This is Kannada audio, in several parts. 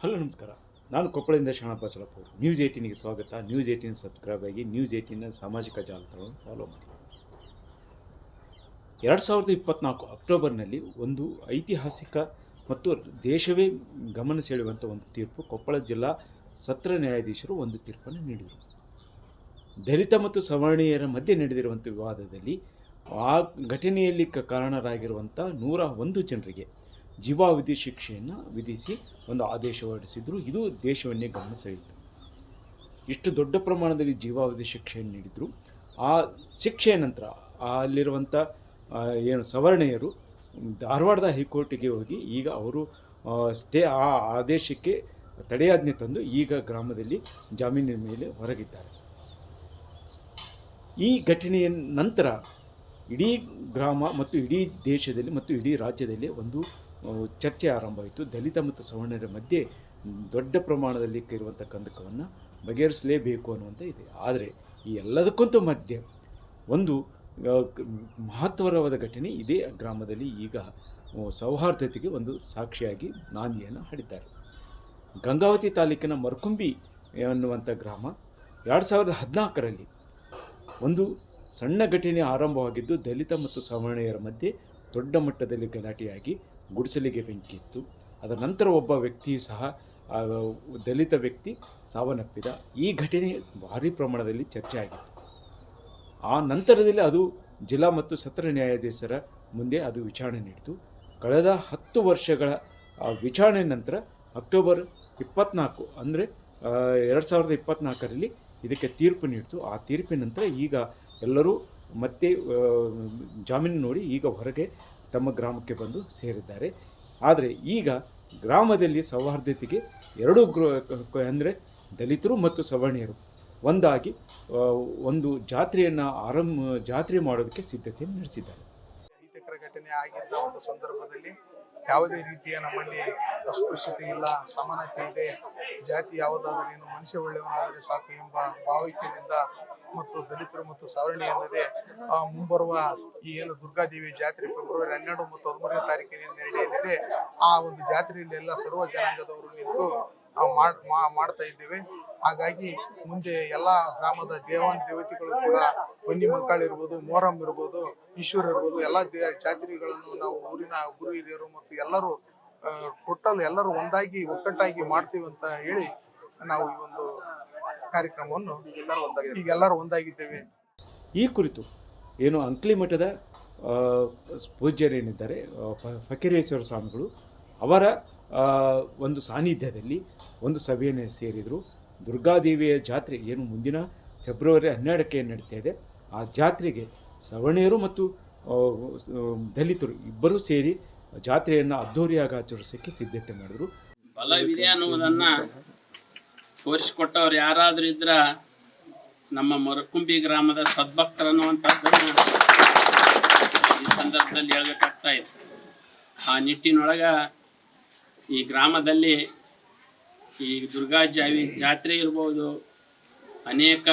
ಹಲೋ ನಮಸ್ಕಾರ. ನಾನು ಕೊಪ್ಪಳದಿಂದ ಶರಣಪ್ಪ ಚಲಪೂರ್. ನ್ಯೂಸ್ 18ಗೆ ಸ್ವಾಗತ. ನ್ಯೂಸ್ 18 ಸಬ್ಸ್ಕ್ರೈಬ್ ಆಗಿ ನ್ಯೂಸ್ 18ನ ಸಾಮಾಜಿಕ ಜಾಲತಾಣವನ್ನು ಫಾಲೋ ಮಾಡಿ. 2024 ಅಕ್ಟೋಬರ್ನಲ್ಲಿ ಒಂದು ಐತಿಹಾಸಿಕ ಮತ್ತು ದೇಶವೇ ಗಮನ ಸೆಳೆಯುವಂಥ ಒಂದು ತೀರ್ಪು ಕೊಪ್ಪಳ ಜಿಲ್ಲಾ ಸತ್ರ ನ್ಯಾಯಾಧೀಶರು ಒಂದು ತೀರ್ಪನ್ನು ನೀಡಿದರು. ದಲಿತ ಮತ್ತು ಸವರ್ಣೀಯರ ಮಧ್ಯೆ ನಡೆದಿರುವಂಥ ವಿವಾದದಲ್ಲಿ ಆ ಘಟನೆಯಲ್ಲಿ ಕಾರಣರಾಗಿರುವಂಥ 101 ಜನರಿಗೆ ಜೀವಾವಧಿ ಶಿಕ್ಷೆಯನ್ನು ವಿಧಿಸಿ ಒಂದು ಆದೇಶ ಹೊರಡಿಸಿದ್ರು. ಇದು ದೇಶವನ್ನೇ ಗಮನ ಸೆಳೆಯಿತು. ಇಷ್ಟು ದೊಡ್ಡ ಪ್ರಮಾಣದಲ್ಲಿ ಜೀವಾವಧಿ ಶಿಕ್ಷೆಯನ್ನು ನೀಡಿದರು. ಆ ಶಿಕ್ಷೆಯ ನಂತರ ಅಲ್ಲಿರುವಂಥ ಸವರ್ಣೀಯರು ಧಾರವಾಡದ ಹೈಕೋರ್ಟಿಗೆ ಹೋಗಿ ಈಗ ಅವರು ಆ ಆದೇಶಕ್ಕೆ ತಡೆಯಾಜ್ಞೆ ತಂದು ಈಗ ಗ್ರಾಮದಲ್ಲಿ ಜಾಮೀನಿನ ಮೇಲೆ ಹೊರಗಿದ್ದಾರೆ. ಈ ಘಟನೆಯ ನಂತರ ಇಡೀ ಗ್ರಾಮ ಮತ್ತು ಇಡೀ ದೇಶದಲ್ಲಿ ಮತ್ತು ಇಡೀ ರಾಜ್ಯದಲ್ಲಿ ಒಂದು ಚರ್ಚೆ ಆರಂಭವಾಯಿತು. ದಲಿತ ಮತ್ತು ಸವರ್ಣರ ಮಧ್ಯೆ ದೊಡ್ಡ ಪ್ರಮಾಣದಲ್ಲಿ ಇರುವಂಥ ಕಂದಕವನ್ನು ಬಗೆಹರಿಸಲೇಬೇಕು ಅನ್ನುವಂಥ ಇದೆ. ಆದರೆ ಈ ಎಲ್ಲದಕ್ಕಂತೂ ಮಧ್ಯೆ ಒಂದು ಮಹತ್ವರವಾದ ಘಟನೆ ಇದೇ ಗ್ರಾಮದಲ್ಲಿ ಈಗ ಸೌಹಾರ್ದತೆಗೆ ಒಂದು ಸಾಕ್ಷಿಯಾಗಿ ನಾಂದಿಯನ್ನು ಹಾಡಿದ್ದಾರೆ. ಗಂಗಾವತಿ ತಾಲೂಕಿನ ಮರ್ಕುಂಬಿ ಅನ್ನುವಂಥ ಗ್ರಾಮ 2014ರಲ್ಲಿ ಒಂದು ಸಣ್ಣ ಘಟನೆ ಆರಂಭವಾಗಿದ್ದು ದಲಿತ ಮತ್ತು ಸವರ್ಣೀಯರ ಮಧ್ಯೆ ದೊಡ್ಡ ಮಟ್ಟದಲ್ಲಿ ಗಲಾಟೆಯಾಗಿ ಗುಡಿಸಲಿಗೆ ಬೆಂಕಿ ಇತ್ತು. ಅದರ ನಂತರ ಒಬ್ಬ ವ್ಯಕ್ತಿ ಸಹ ದಲಿತ ವ್ಯಕ್ತಿ ಸಾವನ್ನಪ್ಪಿದ. ಈ ಘಟನೆ ಭಾರೀ ಪ್ರಮಾಣದಲ್ಲಿ ಚರ್ಚೆ ಆಗಿತ್ತು. ಆ ನಂತರದಲ್ಲಿ ಅದು ಜಿಲ್ಲಾ ಮತ್ತು ಸತ್ರ ನ್ಯಾಯಾಧೀಶರ ಮುಂದೆ ಅದು ವಿಚಾರಣೆ ನೀಡಿತು. ಕಳೆದ 10 ವರ್ಷಗಳ ವಿಚಾರಣೆ ನಂತರ ಅಕ್ಟೋಬರ್ 24 ಅಂದರೆ 2024ರಲ್ಲಿ ಇದಕ್ಕೆ ತೀರ್ಪು ನೀಡಿತು. ಆ ತೀರ್ಪಿನ ನಂತರ ಈಗ ಎಲ್ಲರೂ ಮತ್ತೆ ಜಾಮೀನು ನೋಡಿ ಈಗ ಹೊರಗೆ ತಮ್ಮ ಗ್ರಾಮಕ್ಕೆ ಬಂದು ಸೇರಿದ್ದಾರೆ. ಆದರೆ ಈಗ ಗ್ರಾಮದಲ್ಲಿ ಸೌಹಾರ್ದತೆಗೆ ಎರಡೂ ಅಂದರೆ ದಲಿತರು ಮತ್ತು ಸವರ್ಣೀಯರು ಒಂದಾಗಿ ಒಂದು ಜಾತ್ರೆ ಮಾಡೋದಕ್ಕೆ ಸಿದ್ಧತೆಯನ್ನು ನಡೆಸಿದ್ದಾರೆ. ಅಹಿತಕರ ಘಟನೆ ಆಗಿದ್ದ ಒಂದು ಸಂದರ್ಭದಲ್ಲಿ ಯಾವುದೇ ರೀತಿಯ ನಮ್ಮಲ್ಲಿ ಅಸ್ಪೃಶ್ಯತೆ ಇಲ್ಲ, ಸಮಾನತೆ ಇದೆ, ಜಾತಿ ಯಾವುದಾದ್ರೂ ಮನುಷ್ಯ ಒಳ್ಳೆಯವನಾದರೆ ಸಾಕು ಎಂಬ ಭಾವೈಕ್ಯದಿಂದ ಮತ್ತು ದಲಿತರು ಮತ್ತು ಸವರ್ಣಿ ಎನ್ನದೇ ಮುಂಬರುವ ಈ ದುರ್ಗಾದೇವಿ ಜಾತ್ರೆ ಫೆಬ್ರವರಿ 12 ಮತ್ತು 13ನೇ ತಾರೀಕಿನಿಂದ ನಡೆಯಲಿದೆ. ಆ ಒಂದು ಜಾತ್ರೆಯಲ್ಲಿ ಎಲ್ಲ ಸರ್ವ ಜನಾಂಗದವರು ನಿಂತು ಮಾಡ್ತಾ ಇದ್ದೇವೆ. ಹಾಗಾಗಿ ಮುಂದೆ ಎಲ್ಲ ಗ್ರಾಮದ ದೇವಾನ್ ದೇವತೆಗಳು ಕೂಡ ಬನ್ನಿ ಮಕ್ಕಳು ಇರ್ಬೋದು, ಮೊಹರಂ ಇರ್ಬೋದು, ಈಶ್ವರ ಇರ್ಬೋದು, ಎಲ್ಲ ಜಾತ್ರೆಗಳನ್ನು ನಾವು ಊರಿನ ಗುರು ಹಿರಿಯರು ಮತ್ತು ಎಲ್ಲರೂ ಟೋಟಲ್ ಎಲ್ಲರೂ ಒಂದಾಗಿ ಒಕ್ಕಟ್ಟಾಗಿ ಮಾಡ್ತೀವಿ ಅಂತ ಹೇಳಿ ನಾವು ಈ ಒಂದು ಕಾರ್ಯಕ್ರಮವನ್ನು ಎಲ್ಲರೂ ಒಂದಾಗಿದ್ದೇವೆ. ಈ ಕುರಿತು ಏನು ಅಂಕ್ಲಿ ಮಠದ ಪೂಜ್ಯರೇನಿದ್ದಾರೆ ಫಕೀರೇಶ್ವರ ಸ್ವಾಮಿಗಳು ಅವರ ಒಂದು ಸಾನ್ನಿಧ್ಯದಲ್ಲಿ ಒಂದು ಸಭೆಯನ್ನು ಸೇರಿದರು. ದುರ್ಗಾದೇವಿಯ ಜಾತ್ರೆ ಏನು ಮುಂದಿನ ಫೆಬ್ರವರಿ 12ಕ್ಕೆ ನಡೀತಾ ಇದೆ. ಆ ಜಾತ್ರೆಗೆ ಸವರ್ಣೀಯರು ಮತ್ತು ದಲಿತರು ಇಬ್ಬರೂ ಸೇರಿ ಜಾತ್ರೆಯನ್ನು ಅದ್ಧೂರಿಯಾಗಿ ಆಚರಿಸೋಕ್ಕೆ ಸಿದ್ಧತೆ ಮಾಡಿದರು. ಬಲವಿದೆ ಅನ್ನುವುದನ್ನು ತೋರಿಸಿಕೊಟ್ಟವ್ರು ಯಾರಾದರೂ ಇದ್ರ ನಮ್ಮ ಮರಕುಂಬಿ ಗ್ರಾಮದ ಸದ್ಭಕ್ತರು ಅನ್ನುವಂಥದ್ದನ್ನು ಈ ಸಂದರ್ಭದಲ್ಲಿ ಹೇಳಬೇಕಾಗ್ತಾ ಇದೆ. ಆ ನಿಟ್ಟಿನೊಳಗೆ ಈ ಗ್ರಾಮದಲ್ಲಿ ಈ ದುರ್ಗಾ ಜಾತ್ರೆ ಇರ್ಬೋದು, ಅನೇಕ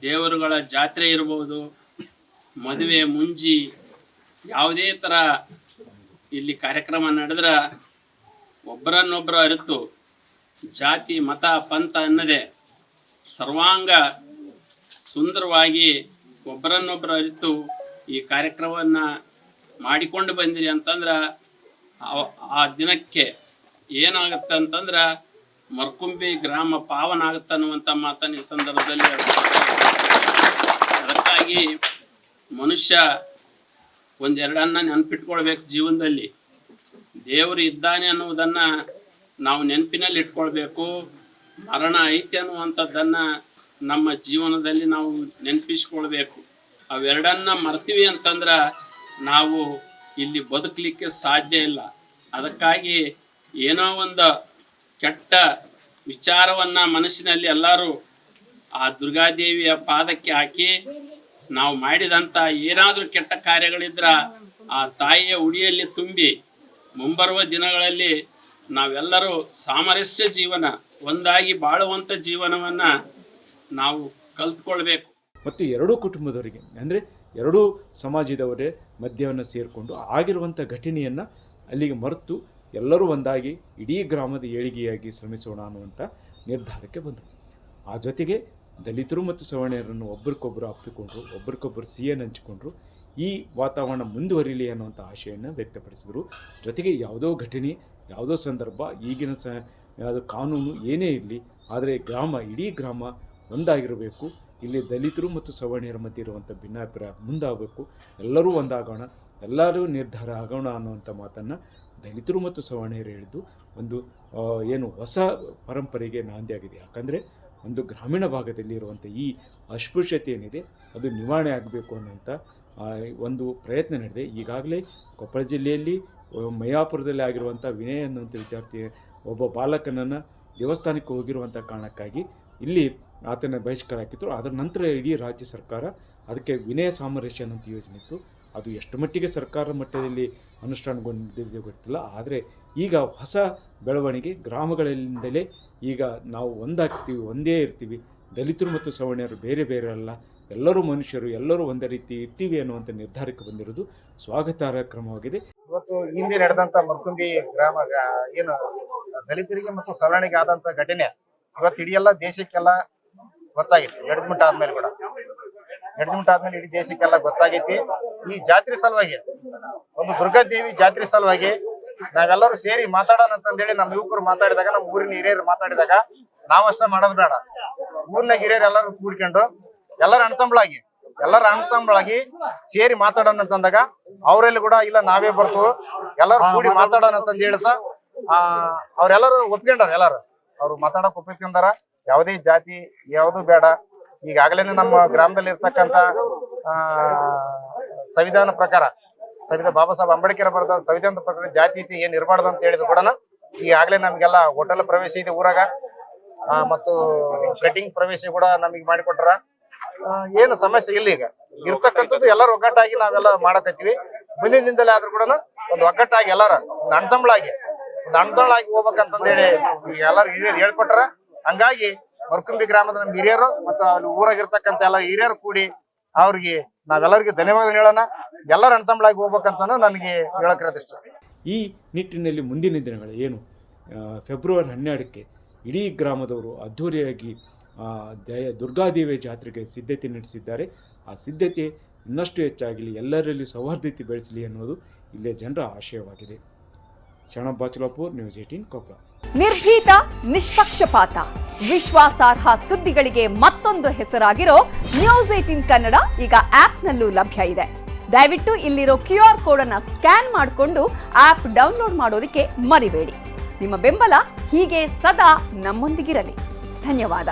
ದೇವರುಗಳ ಜಾತ್ರೆ ಇರ್ಬೋದು, ಮದುವೆ ಮುಂಜಿ ಯಾವುದೇ ಥರ ಇಲ್ಲಿ ಕಾರ್ಯಕ್ರಮ ನಡೆದ್ರೆ ಒಬ್ಬರನ್ನೊಬ್ಬರು ಅರಿತು ಜಾತಿ ಮತ ಪಂಥ ಅನ್ನದೇ ಸರ್ವಾಂಗ ಸುಂದರವಾಗಿ ಒಬ್ಬರನ್ನೊಬ್ಬರು ಅರಿತು ಈ ಕಾರ್ಯಕ್ರಮವನ್ನು ಮಾಡಿಕೊಂಡು ಬಂದಿರಿ ಅಂತಂದ್ರೆ ಆ ದಿನಕ್ಕೆ ಏನಾಗುತ್ತೆ ಅಂತಂದ್ರೆ ಮರ್ಕುಂಬಿ ಗ್ರಾಮ ಪಾವನ ಆಗುತ್ತೆ ಅನ್ನುವಂಥ ಮಾತನ್ನು ಈ ಸಂದರ್ಭದಲ್ಲಿ ಅದಕ್ಕಾಗಿ ಮನುಷ್ಯ ಒಂದೆರಡನ್ನ ನೆನಪಿಟ್ಕೊಳ್ಬೇಕು. ಜೀವನದಲ್ಲಿ ದೇವರು ಇದ್ದಾನೆ ಅನ್ನುವುದನ್ನು ನಾವು ನೆನಪಿನಲ್ಲಿ ಇಟ್ಕೊಳ್ಬೇಕು. ಮರಣ ಐತಿ ಅನ್ನುವಂಥದ್ದನ್ನು ನಮ್ಮ ಜೀವನದಲ್ಲಿ ನಾವು ನೆನಪಿಸ್ಕೊಳ್ಬೇಕು. ಅವೆರಡನ್ನ ಮರ್ತೀವಿ ಅಂತಂದ್ರೆ ನಾವು ಇಲ್ಲಿ ಬದುಕಲಿಕ್ಕೆ ಸಾಧ್ಯ ಇಲ್ಲ. ಅದಕ್ಕಾಗಿ ಏನೋ ಒಂದು ಕೆಟ್ಟ ವಿಚಾರವನ್ನು ಮನಸ್ಸಿನಲ್ಲಿ ಎಲ್ಲರೂ ಆ ದುರ್ಗಾದೇವಿಯ ಪಾದಕ್ಕೆ ಹಾಕಿ ನಾವು ಮಾಡಿದಂಥ ಏನಾದರೂ ಕೆಟ್ಟ ಕಾರ್ಯಗಳಿದ್ರೆ ಆ ತಾಯಿಯ ಉಡಿಯಲ್ಲಿ ತುಂಬಿ ಮುಂಬರುವ ದಿನಗಳಲ್ಲಿ ನಾವೆಲ್ಲರೂ ಸಾಮರಸ್ಯ ಜೀವನ ಒಂದಾಗಿ ಬಾಳುವಂಥ ಜೀವನವನ್ನು ನಾವು ಕಲ್ತ್ಕೊಳ್ಬೇಕು. ಮತ್ತು ಎರಡೂ ಕುಟುಂಬದವರಿಗೆ ಅಂದರೆ ಎರಡೂ ಸಮಾಜದವರೇ ಮಧ್ಯವನ್ನು ಸೇರಿಕೊಂಡು ಆಗಿರುವಂಥ ಘಟನೆಯನ್ನು ಅಲ್ಲಿಗೆ ಮರೆತು ಎಲ್ಲರೂ ಒಂದಾಗಿ ಇಡೀ ಗ್ರಾಮದ ಏಳಿಗೆಯಾಗಿ ಶ್ರಮಿಸೋಣ ಅನ್ನುವಂಥ ನಿರ್ಧಾರಕ್ಕೆ ಬಂದರು. ಆ ಜೊತೆಗೆ ದಲಿತರು ಮತ್ತು ಸವರ್ಣೀಯರನ್ನು ಒಬ್ರಿಗೊಬ್ಬರು ಅಪ್ಪಿಕೊಂಡ್ರು, ಒಬ್ರಿಗೊಬ್ಬರು ಸಿಹಿಯನ್ನು ಹಂಚಿಕೊಂಡ್ರು. ಈ ವಾತಾವರಣ ಮುಂದುವರಿಲಿ ಅನ್ನುವಂಥ ಆಶೆಯನ್ನು ವ್ಯಕ್ತಪಡಿಸಿದರು. ಜೊತೆಗೆ ಯಾವುದೋ ಘಟನೆ, ಯಾವುದೋ ಸಂದರ್ಭ, ಈಗಿನ ಯಾವುದೋ ಕಾನೂನು ಏನೇ ಇರಲಿ, ಆದರೆ ಇಡೀ ಗ್ರಾಮ ಒಂದಾಗಿರಬೇಕು. ಇಲ್ಲಿ ದಲಿತರು ಮತ್ತು ಸವರ್ಣೀಯರ ಮಧ್ಯೆ ಇರುವಂಥ ಭಿನ್ನಾಭಿಪ್ರಾಯ ಮುಂದಾಗಬೇಕು. ಎಲ್ಲರೂ ಒಂದಾಗೋಣ, ಎಲ್ಲರೂ ನಿರ್ಧಾರ ಆಗೋಣ ಅನ್ನುವಂಥ ಮಾತನ್ನು ದಲಿತರು ಮತ್ತು ಸವರ್ಣೀಯರು ಹೇಳಿದ್ದು ಒಂದು ಹೊಸ ಪರಂಪರೆಗೆ ನಾಂದಿಯಾಗಿದೆ. ಯಾಕಂದರೆ ಒಂದು ಗ್ರಾಮೀಣ ಭಾಗದಲ್ಲಿ ಇರುವಂಥ ಈ ಅಸ್ಪೃಶ್ಯತೆ ಏನಿದೆ ಅದು ನಿವಾರಣೆ ಆಗಬೇಕು ಅನ್ನುವಂಥ ಒಂದು ಪ್ರಯತ್ನ ನಡೆದಿದೆ. ಈಗಾಗಲೇ ಕೊಪ್ಪಳ ಜಿಲ್ಲೆಯಲ್ಲಿ ಮೈಯಾಪುರದಲ್ಲಿ ಆಗಿರುವಂಥ ವಿನಯ್ ಅನ್ನುವಂಥ ವಿದ್ಯಾರ್ಥಿ ಒಬ್ಬ ಬಾಲಕನನ್ನು ದೇವಸ್ಥಾನಕ್ಕೆ ಹೋಗಿರುವಂಥ ಕಾರಣಕ್ಕಾಗಿ ಇಲ್ಲಿ ಆತನ ಬಹಿಷ್ಕಾರ ಹಾಕಿತ್ತು. ಅದರ ನಂತರ ಇಡೀ ರಾಜ್ಯ ಸರ್ಕಾರ ಅದಕ್ಕೆ ವಿನಯ ಸಾಮರಸ್ಯ ಅನ್ನೋಂಥ ಯೋಜನೆ ಇತ್ತು. ಅದು ಎಷ್ಟು ಮಟ್ಟಿಗೆ ಸರ್ಕಾರ ಮಟ್ಟದಲ್ಲಿ ಅನುಷ್ಠಾನಗೊಂಡಿದೆ ಗೊತ್ತಿಲ್ಲ. ಆದರೆ ಈಗ ಹೊಸ ಬೆಳವಣಿಗೆ, ಗ್ರಾಮಗಳಿಂದಲೇ ಈಗ ನಾವು ಒಂದಾಗ್ತೀವಿ, ಒಂದೇ ಇರ್ತೀವಿ, ದಲಿತರು ಮತ್ತು ಸವರ್ಣೀಯರು ಬೇರೆ ಬೇರೆ ಅಲ್ಲ, ಎಲ್ಲರೂ ಮನುಷ್ಯರು, ಎಲ್ಲರೂ ಒಂದೇ ರೀತಿ ಇರ್ತೀವಿ ಅನ್ನುವಂಥ ನಿರ್ಧಾರಕ್ಕೆ ಬಂದಿರೋದು ಸ್ವಾಗತಾರ್ಹ ಕ್ರಮವಾಗಿದೆ. ಇವತ್ತು ಹಿಂದೆ ನಡೆದಂತ ಮರ್ಕುಂಬಿ ಗ್ರಾಮ ಏನು ದಲಿತರಿಗೆ ಮತ್ತು ಸವರ್ಣಿಗೆ ಆದಂತ ಘಟನೆ ಇವತ್ತು ಇಡೀ ಎಲ್ಲ ದೇಶಕ್ಕೆಲ್ಲ ಗೊತ್ತಾಗೈತಿ. ಜಡ್ಜ್ಮೆಂಟ್ ಆದ್ಮೇಲೆ ಕೂಡ ಇಡೀ ದೇಶಕ್ಕೆಲ್ಲ ಗೊತ್ತಾಗೈತಿ. ಈ ಜಾತ್ರೆ ಸಲುವಾಗಿ, ಒಂದು ದುರ್ಗಾದೇವಿ ಜಾತ್ರೆ ಸಲುವಾಗಿ ನಾವೆಲ್ಲರೂ ಸೇರಿ ಮಾತಾಡೋಣ ಅಂತಂದೇಳಿ ನಮ್ಮ ಯುವಕರು ಮಾತಾಡಿದಾಗ, ನಮ್ಮ ಊರಿನ ಹಿರಿಯರು ಮಾತಾಡಿದಾಗ ನಾವಷ್ಟೇ ಮಾಡೋದು ಬೇಡ, ಊರಿನಾಗ ಹಿರಿಯರು ಎಲ್ಲರೂ ಕೂಡ್ಕೊಂಡು ಎಲ್ಲರ ಅಣ್ತಂಬಳಾಗಿ ಸೇರಿ ಮಾತಾಡೋಣ ಅಂತಂದಾಗ ಅವರಲ್ಲಿ ಕೂಡ ಇಲ್ಲ ನಾವೇ ಬರ್ತೀವಿ, ಎಲ್ಲರೂ ಕೂಡಿ ಮಾತಾಡೋಣ ಅಂತಂದು ಹೇಳ್ತಾ ಅವ್ರೆಲ್ಲರೂ ಒಪ್ಕೊಂಡಾರ. ಎಲ್ಲರೂ ಅವ್ರು ಮಾತಾಡಕ್ ಒಪ್ಕೊಂಡಾರ. ಯಾವುದೇ ಜಾತಿ ಯಾವುದು ಬೇಡ. ಈಗಾಗಲೇ ನಮ್ಮ ಗ್ರಾಮದಲ್ಲಿ ಇರ್ತಕ್ಕಂಥ ಸಂವಿಧಾನ ಪ್ರಕಾರ, ಬಾಬಾ ಸಾಹೇಬ್ ಅಂಬೇಡ್ಕರ್ ಬರೆದ ಸಂವಿಧಾನದ ಪ್ರಕಾರ ಜಾತಿ ಏನ್ ಇರಬಾರ್ದು ಅಂತ ಹೇಳಿದ್ರು ಕೂಡ ಈಗಾಗಲೇ ನಮ್ಗೆಲ್ಲ ಹೋಟೆಲ್ ಪ್ರವೇಶ ಇದೆ ಊರಾಗ, ಮತ್ತು ಕಟಿಂಗ್ ಪ್ರವೇಶ ಕೂಡ ನಮಗೆ ಮಾಡಿಕೊಟ್ರ. ಏನು ಸಮಸ್ಯೆ ಇಲ್ಲ. ಈಗ ಇರ್ತಕ್ಕಂಥದ್ದು ಎಲ್ಲರೂ ಒಗ್ಗಟ್ಟಾಗಿ ನಾವೆಲ್ಲ ಮಾಡಕತ್ತೀವಿ. ಮುಂದಿನ ದಿನದಲ್ಲಿ ಆದ್ರೂ ಕೂಡ ಒಂದು ಒಗ್ಗಟ್ಟಾಗಿ ಎಲ್ಲಾರ ಒಂದು ಅಣ್ತಂಬಳಾಗಿ ಹೋಗ್ಬೇಕಂತಂದೇಳಿ ಈಗ ಎಲ್ಲರೂ ಹಿರಿಯರು ಹೇಳ್ಕೊಟ್ರ. ಹಂಗಾಗಿ ಮರ್ಕುಂಬಿ ಗ್ರಾಮದ ನಮ್ಮ ಹಿರಿಯರು ಮತ್ತು ಅಲ್ಲಿ ಊರಾಗಿರ್ತಕ್ಕಂಥ ಎಲ್ಲ ಹಿರಿಯರು ಕೂಡಿ ಅವ್ರಿಗೆ ನಾವೆಲ್ಲರಿಗೆ ಧನ್ಯವಾದ ಹೇಳೋಣ. ಎಲ್ಲರ ಅಣ್ತಂಬಳಾಗಿ ಹೋಗ್ಬೇಕಂತ ನನಗೆ ಹೇಳಕ್ಕಿರೋದಿಷ್ಟ. ಈ ನಿಟ್ಟಿನಲ್ಲಿ ಮುಂದಿನ ದಿನಗಳು ಫೆಬ್ರವರಿ 12ಕ್ಕೆ ಇಡೀ ಗ್ರಾಮದವರು ಅದ್ಧೂರಿಯಾಗಿ ದುರ್ಗಾದೇವಿಯ ಜಾತ್ರೆಗೆ ಸಿದ್ಧತೆ ನಡೆಸಿದ್ದಾರೆ. ಆ ಸಿದ್ಧತೆ ಇನ್ನಷ್ಟು ಹೆಚ್ಚಾಗಲಿ, ಎಲ್ಲರಲ್ಲಿ ಸೌಹಾರ್ದತೆ ಬೆಳೆಸಲಿ ಅನ್ನೋದು ಇಲ್ಲೇ ಜನರ ಆಶಯವಾಗಿದೆ. ಶರಣಪ್ಪ ಬಾಚುಲಾಪುರ್, ನ್ಯೂಸ್ 18 ಕೊಪ್ಪಳ. ನಿರ್ಭೀತ, ನಿಷ್ಪಕ್ಷಪಾತ, ವಿಶ್ವಾಸಾರ್ಹ ಸುದ್ದಿಗಳಿಗೆ ಮತ್ತೊಂದು ಹೆಸರಾಗಿರೋ ನ್ಯೂಸ್ 18 ಕನ್ನಡ ಈಗ ಆಪ್ನಲ್ಲೂ ಲಭ್ಯ ಇದೆ. ದಯವಿಟ್ಟು ಇಲ್ಲಿರೋ QR ಕೋಡ್ ಅನ್ನು ಸ್ಕ್ಯಾನ್ ಮಾಡಿಕೊಂಡು ಆಪ್ ಡೌನ್ಲೋಡ್ ಮಾಡೋದಕ್ಕೆ ಮರಿಬೇಡಿ. ನಿಮ್ಮ ಬೆಂಬಲ ಹೀಗೆ ಸದಾ ನಮ್ಮೊಂದಿಗಿರಲಿ. ಧನ್ಯವಾದ.